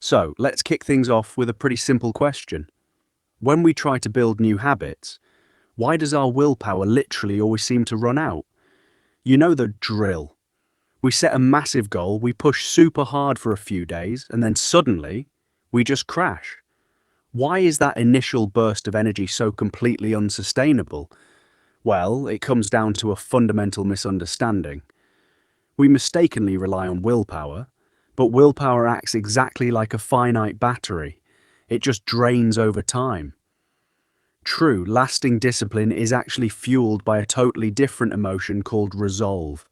So, let's kick things off with a pretty simple question. When we try to build new habits, why does our willpower literally always seem to run out? You know the drill. We set a massive goal, we push super hard for a few days, and then suddenly, we just crash. Why is that initial burst of energy so completely unsustainable? Well, it comes down to a fundamental misunderstanding. We mistakenly rely on willpower, but willpower acts exactly like a finite battery. It just drains over time. True, lasting discipline is actually fueled by a totally different emotion called resolve.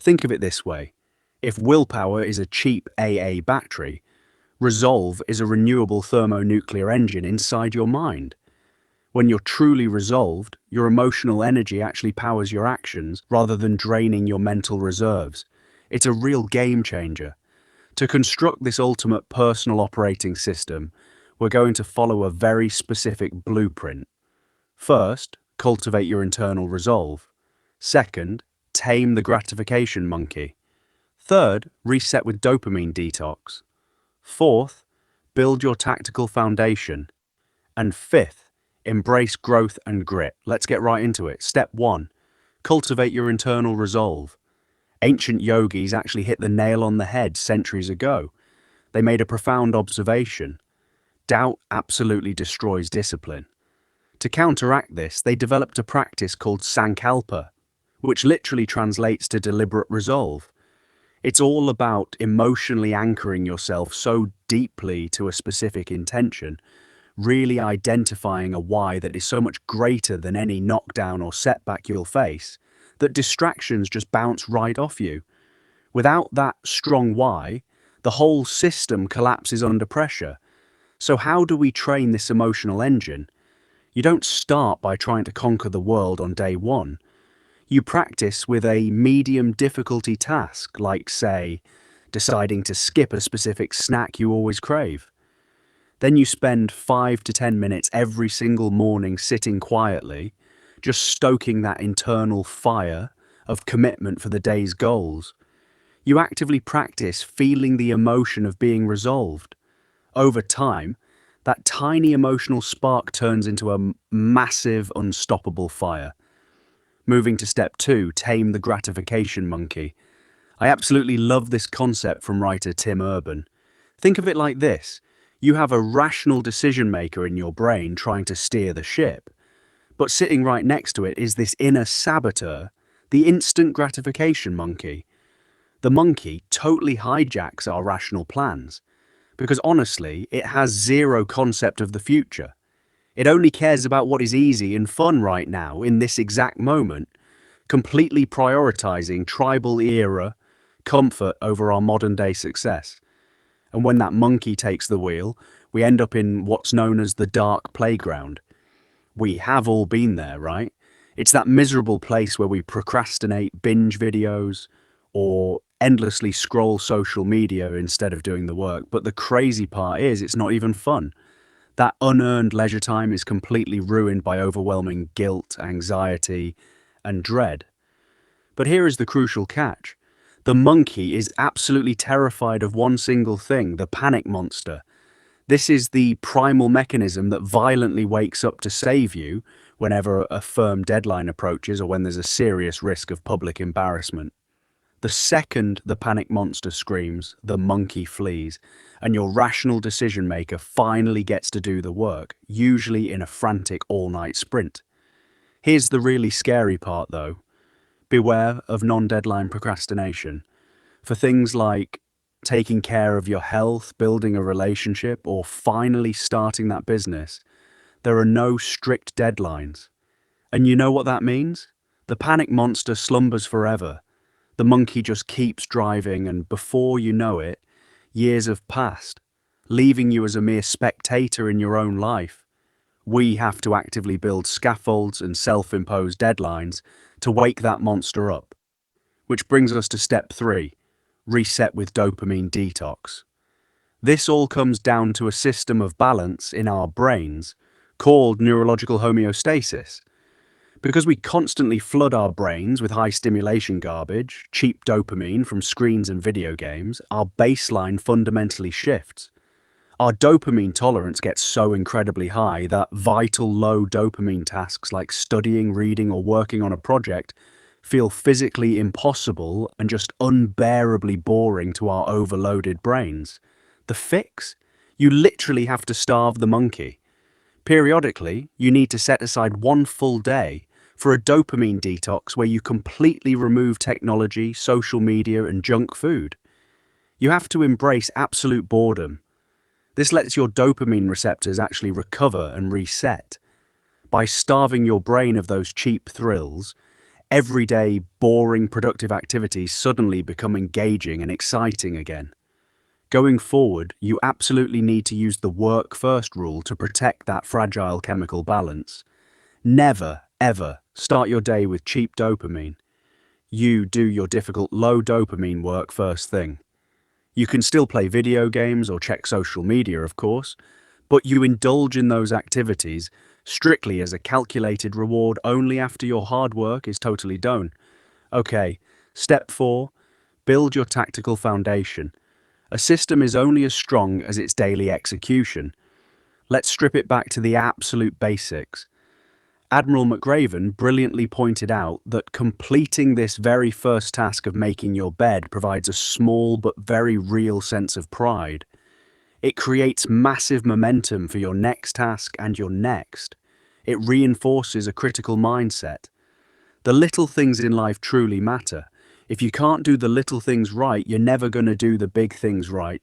Think of it this way. If willpower is a cheap AA battery, resolve is a renewable thermonuclear engine inside your mind. When you're truly resolved, your emotional energy actually powers your actions rather than draining your mental reserves. It's a real game changer. To construct this ultimate personal operating system, we're going to follow a very specific blueprint. First, cultivate your internal resolve. Second, tame the gratification monkey. Third, reset with dopamine detox. Fourth, build your tactical foundation. And fifth, embrace growth and grit. Let's get right into it. Step 1. Cultivate your internal resolve. Ancient yogis actually hit the nail on the head centuries ago. They made a profound observation. Doubt absolutely destroys discipline. To counteract this, they developed a practice called sankalpa, which literally translates to deliberate resolve. It's all about emotionally anchoring yourself so deeply to a specific intention, really identifying a why that is so much greater than any knockdown or setback you'll face, that distractions just bounce right off you. Without that strong why, the whole system collapses under pressure. So how do we train this emotional engine? You don't start by trying to conquer the world on day one. You practice with a medium difficulty task, like, say, deciding to skip a specific snack you always crave. Then you spend 5 to 10 minutes every single morning sitting quietly, just stoking that internal fire of commitment for the day's goals. You actively practice feeling the emotion of being resolved. Over time, that tiny emotional spark turns into a massive, unstoppable fire. Moving to step 2, tame the gratification monkey. I absolutely love this concept from writer Tim Urban. Think of it like this. You have a rational decision maker in your brain trying to steer the ship. But sitting right next to it is this inner saboteur, the instant gratification monkey. The monkey totally hijacks our rational plans, because honestly, it has zero concept of the future. It only cares about what is easy and fun right now, in this exact moment, completely prioritizing tribal era comfort over our modern day success. And when that monkey takes the wheel, we end up in what's known as the dark playground. We have all been there, right? It's that miserable place where we procrastinate binge videos or endlessly scroll social media instead of doing the work. But the crazy part is it's not even fun. That unearned leisure time is completely ruined by overwhelming guilt, anxiety, and dread. But here is the crucial catch. The monkey is absolutely terrified of one single thing, the panic monster. This is the primal mechanism that violently wakes up to save you whenever a firm deadline approaches or when there's a serious risk of public embarrassment. The second the panic monster screams, the monkey flees, and your rational decision maker finally gets to do the work, usually in a frantic all-night sprint. Here's the really scary part though. Beware of non-deadline procrastination. For things like taking care of your health, building a relationship, or finally starting that business, there are no strict deadlines. And you know what that means? The panic monster slumbers forever. The monkey just keeps driving, and before you know it, years have passed, leaving you as a mere spectator in your own life. We have to actively build scaffolds and self-imposed deadlines to wake that monster up. Which brings us to step 3, reset with dopamine detox. This all comes down to a system of balance in our brains called neurological homeostasis. Because we constantly flood our brains with high stimulation garbage, cheap dopamine from screens and video games, our baseline fundamentally shifts. Our dopamine tolerance gets so incredibly high that vital low dopamine tasks like studying, reading, or working on a project feel physically impossible and just unbearably boring to our overloaded brains. The fix? You literally have to starve the monkey. Periodically, you need to set aside one full day for a dopamine detox where you completely remove technology, social media, and junk food. You have to embrace absolute boredom. This lets your dopamine receptors actually recover and reset. By starving your brain of those cheap thrills, everyday, boring, productive activities suddenly become engaging and exciting again. Going forward, you absolutely need to use the work first rule to protect that fragile chemical balance. Never, ever start your day with cheap dopamine. You do your difficult low dopamine work first thing. You can still play video games or check social media, of course, but you indulge in those activities strictly as a calculated reward only after your hard work is totally done. Okay, step 4, build your tactical foundation. A system is only as strong as its daily execution. Let's strip it back to the absolute basics. Admiral McRaven brilliantly pointed out that completing this very first task of making your bed provides a small but very real sense of pride. It creates massive momentum for your next task and your next. It reinforces a critical mindset. The little things in life truly matter. If you can't do the little things right, you're never going to do the big things right.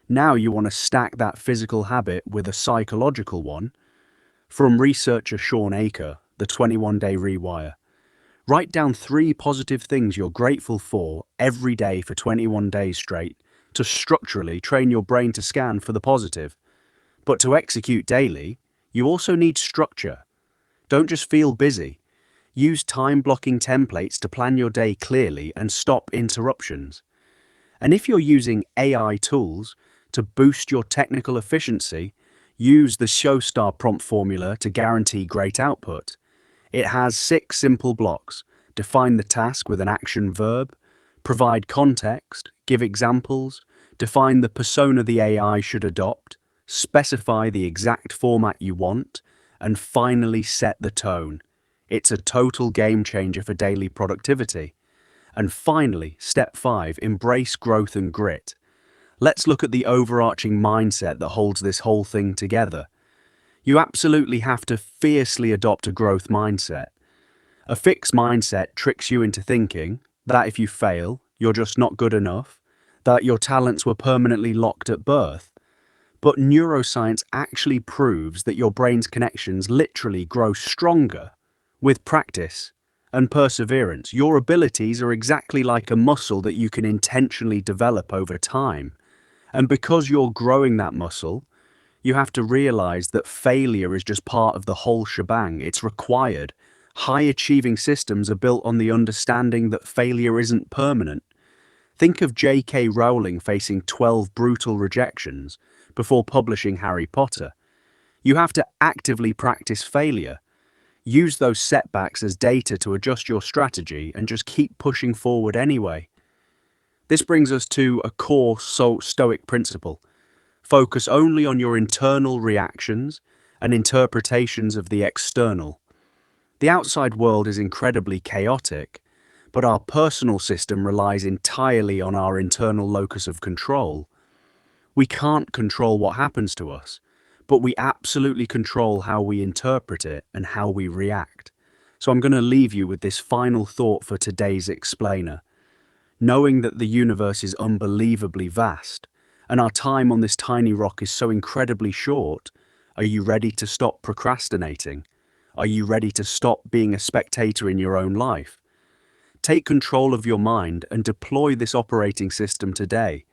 Now you want to stack that physical habit with a psychological one. From researcher Sean Aker, the 21-day rewire. Write down 3 positive things you're grateful for every day for 21 days straight to structurally train your brain to scan for the positive. But to execute daily, you also need structure. Don't just feel busy. Use time-blocking templates to plan your day clearly and stop interruptions. And if you're using AI tools to boost your technical efficiency, use the Showstar prompt formula to guarantee great output. It has 6 simple blocks. Define the task with an action verb, provide context, give examples, define the persona the AI should adopt, specify the exact format you want, and finally set the tone. It's a total game changer for daily productivity. And finally, step 5, embrace growth and grit. Let's look at the overarching mindset that holds this whole thing together. You absolutely have to fiercely adopt a growth mindset. A fixed mindset tricks you into thinking that if you fail, you're just not good enough, that your talents were permanently locked at birth. But neuroscience actually proves that your brain's connections literally grow stronger with practice and perseverance. Your abilities are exactly like a muscle that you can intentionally develop over time. And because you're growing that muscle, you have to realize that failure is just part of the whole shebang. It's required. High-achieving systems are built on the understanding that failure isn't permanent. Think of J.K. Rowling facing 12 brutal rejections before publishing Harry Potter. You have to actively practice failure. Use those setbacks as data to adjust your strategy and just keep pushing forward anyway. This brings us to a core Stoic principle. Focus only on your internal reactions and interpretations of the external. The outside world is incredibly chaotic, but our personal system relies entirely on our internal locus of control. We can't control what happens to us, but we absolutely control how we interpret it and how we react. So I'm going to leave you with this final thought for today's explainer. Knowing that the universe is unbelievably vast, and our time on this tiny rock is so incredibly short, are you ready to stop procrastinating? Are you ready to stop being a spectator in your own life? Take control of your mind and deploy this operating system today.